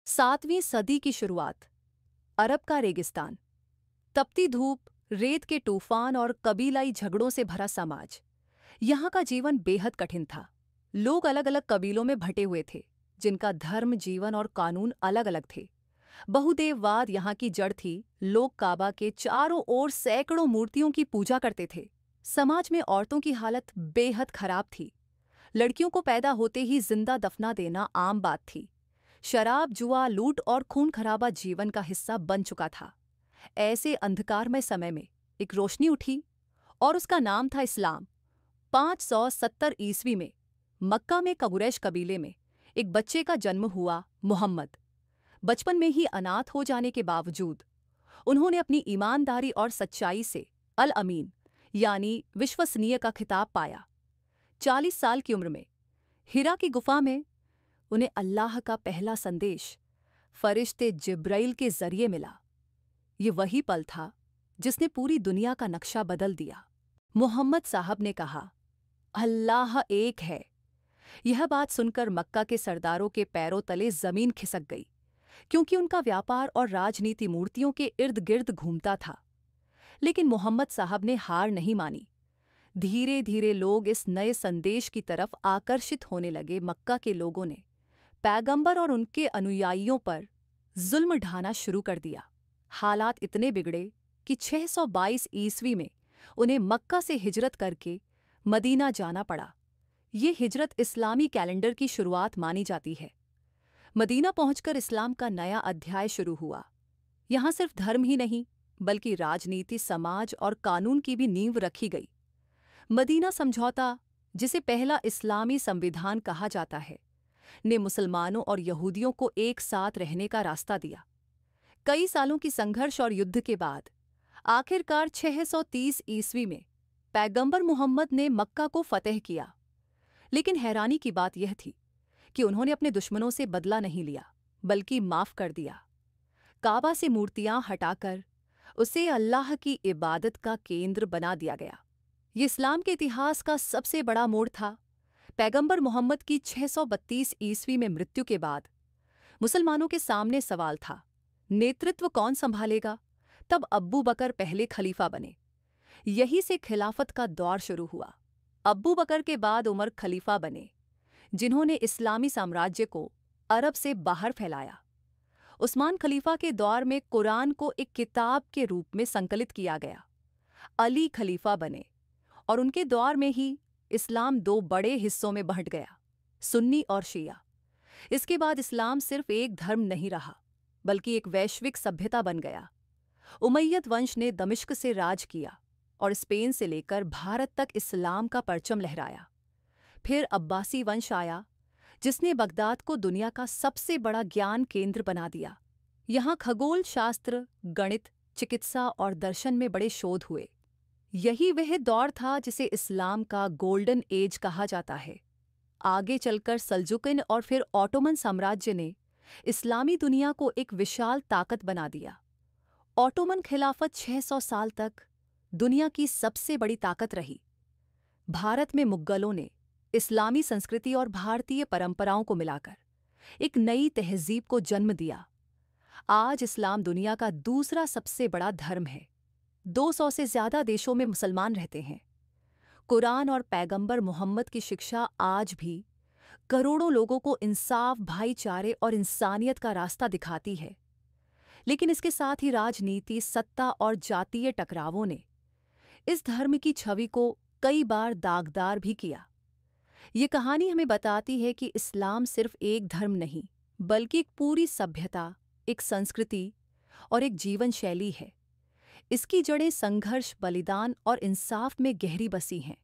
7वीं सदी की शुरुआत। अरब का रेगिस्तान, तपती धूप, रेत के तूफान और कबीलाई झगड़ों से भरा समाज। यहाँ का जीवन बेहद कठिन था। लोग अलग अलग कबीलों में बंटे हुए थे, जिनका धर्म, जीवन और कानून अलग अलग थे। बहुदेववाद यहाँ की जड़ थी। लोग काबा के चारों ओर सैकड़ों मूर्तियों की पूजा करते थे। समाज में औरतों की हालत बेहद खराब थी। लड़कियों को पैदा होते ही जिंदा दफना देना आम बात थी। शराब, जुआ, लूट और खून खराबा जीवन का हिस्सा बन चुका था। ऐसे अंधकारमय समय में एक रोशनी उठी और उसका नाम था इस्लाम। 570 ईस्वी में मक्का में कुरैश कबीले में एक बच्चे का जन्म हुआ, मोहम्मद। बचपन में ही अनाथ हो जाने के बावजूद उन्होंने अपनी ईमानदारी और सच्चाई से अल अमीन यानी विश्वसनीय का खिताब पाया। 40 साल की उम्र में हिरा की गुफा में उन्हें अल्लाह का पहला संदेश फरिश्ते जिब्राइल के जरिए मिला। ये वही पल था जिसने पूरी दुनिया का नक्शा बदल दिया। मोहम्मद साहब ने कहा, अल्लाह एक है। यह बात सुनकर मक्का के सरदारों के पैरों तले जमीन खिसक गई, क्योंकि उनका व्यापार और राजनीति मूर्तियों के इर्द गिर्द घूमता था। लेकिन मोहम्मद साहब ने हार नहीं मानी। धीरे धीरे लोग इस नए संदेश की तरफ आकर्षित होने लगे। मक्का के लोगों ने पैगंबर और उनके अनुयायियों पर जुल्म ढाना शुरू कर दिया। हालात इतने बिगड़े कि 622 ईस्वी में उन्हें मक्का से हिजरत करके मदीना जाना पड़ा। ये हिजरत इस्लामी कैलेंडर की शुरुआत मानी जाती है। मदीना पहुंचकर इस्लाम का नया अध्याय शुरू हुआ। यहाँ सिर्फ धर्म ही नहीं, बल्कि राजनीति, समाज और कानून की भी नींव रखी गई। मदीना समझौता, जिसे पहला इस्लामी संविधान कहा जाता है, ने मुसलमानों और यहूदियों को एक साथ रहने का रास्ता दिया। कई सालों की संघर्ष और युद्ध के बाद आखिरकार 630 ईस्वी में पैगंबर मोहम्मद ने मक्का को फतेह किया। लेकिन हैरानी की बात यह थी कि उन्होंने अपने दुश्मनों से बदला नहीं लिया, बल्कि माफ कर दिया। काबा से मूर्तियां हटाकर उसे अल्लाह की इबादत का केंद्र बना दिया गया। ये इस्लाम के इतिहास का सबसे बड़ा मोड़ था। पैगंबर मोहम्मद की 632 ईस्वी में मृत्यु के बाद मुसलमानों के सामने सवाल था, नेतृत्व कौन संभालेगा? तब अब्बू बकर पहले खलीफा बने। यही से खिलाफत का दौर शुरू हुआ। अब्बू बकर के बाद उमर खलीफा बने, जिन्होंने इस्लामी साम्राज्य को अरब से बाहर फैलाया। उस्मान खलीफा के दौर में कुरान को एक किताब के रूप में संकलित किया गया। अली खलीफा बने और उनके दौर में ही इस्लाम दो बड़े हिस्सों में बंट गया, सुन्नी और शिया। इसके बाद इस्लाम सिर्फ एक धर्म नहीं रहा, बल्कि एक वैश्विक सभ्यता बन गया। उमैयद वंश ने दमिश्क से राज किया और स्पेन से लेकर भारत तक इस्लाम का परचम लहराया। फिर अब्बासी वंश आया, जिसने बगदाद को दुनिया का सबसे बड़ा ज्ञान केंद्र बना दिया। यहाँ खगोल शास्त्र, गणित, चिकित्सा और दर्शन में बड़े शोध हुए। यही वह दौर था जिसे इस्लाम का गोल्डन एज कहा जाता है। आगे चलकर सल्जुकिन और फिर ऑटोमन साम्राज्य ने इस्लामी दुनिया को एक विशाल ताकत बना दिया। ऑटोमन खिलाफत 600 साल तक दुनिया की सबसे बड़ी ताकत रही। भारत में मुगलों ने इस्लामी संस्कृति और भारतीय परंपराओं को मिलाकर एक नई तहजीब को जन्म दिया। आज इस्लाम दुनिया का दूसरा सबसे बड़ा धर्म है। 200 से ज्यादा देशों में मुसलमान रहते हैं। कुरान और पैगंबर मोहम्मद की शिक्षा आज भी करोड़ों लोगों को इंसाफ, भाईचारे और इंसानियत का रास्ता दिखाती है। लेकिन इसके साथ ही राजनीति, सत्ता और जातीय टकरावों ने इस धर्म की छवि को कई बार दागदार भी किया। ये कहानी हमें बताती है कि इस्लाम सिर्फ एक धर्म नहीं, बल्कि एक पूरी सभ्यता, एक संस्कृति और एक जीवन शैली है। इसकी जड़ें संघर्ष, बलिदान और इंसाफ में गहरी बसी हैं।